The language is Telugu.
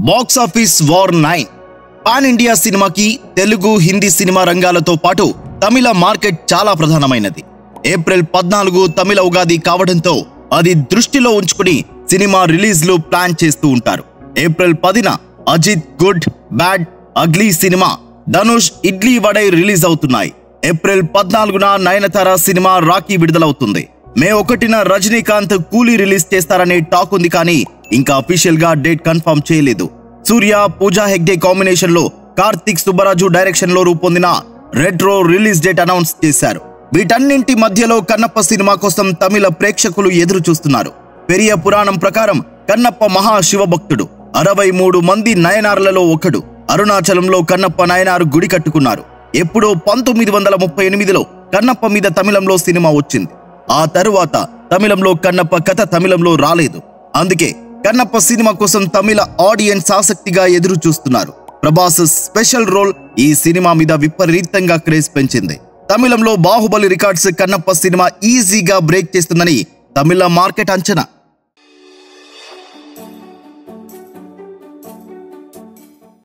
Box office war 9 pan India సినిమాకి తెలుగు హిందీ సినిమా రంగాలతో పాటు తమిళ మార్కెట్ చాలా ప్రధానమైనది. ఏప్రిల్ 14 తమిళ ఉగాది కావడంతో అది దృష్టిలో ఉంచుకుని సినిమా రిలీజ్లు ప్లాన్ చేస్తూ ఉంటారు. ఏప్రిల్ 10న Ajith good bad ugly cinema, Dhanush Idli Vadai release అవుతున్నాయి. ఏప్రిల్ 14న నయనతార సినిమా రాఖీ విడుదలవుతుంది. మే 1న రజనీకాంత్ కూలీ రిలీజ్ చేస్తారనే టాక్ ఉంది, కానీ ఇంకా అఫీషియల్ గా డేట్ కన్ఫర్మ్ చేయలేదు. సూర్య పూజా హెగ్డే కాంబినేషన్ లో కార్తిక్ సుబ్బరాజు డైరెక్షన్ లో రూపొందిన రెట్రో రిలీజ్ డేట్ అనౌన్స్ చేశారు. వీటన్నింటి మధ్యలో కన్నప్ప సినిమా కోసం తమిళ ప్రేక్షకులు ఎదురు చూస్తున్నారు. పెరియ పురాణం ప్రకారం కన్నప్ప మహాశివ భక్తుడు. 63 మంది నయనార్లలో ఒకడు. అరుణాచలంలో కన్నప్ప నయనారు గుడి కట్టుకున్నారు. ఎప్పుడో 1938లో కన్నప్ప మీద తమిళంలో సినిమా వచ్చింది. ఆ తరువాత తమిళంలో కన్నప్ప కథ తమిళంలో రాలేదు. అందుకే కన్నప్ప సినిమా కోసం తమిళ ఆడియన్స్ ఆసక్తిగా ఎదురు చూస్తున్నారు. ప్రభాస్ స్పెషల్ రోల్ ఈ సినిమా మీద విపరీతంగా క్రేజ్ పెంచింది. తమిళంలో బాహుబలి రికార్డ్స్ కన్నప్ప సినిమా ఈజీగా బ్రేక్ చేస్తుందని తమిళ మార్కెట్ అంచనా.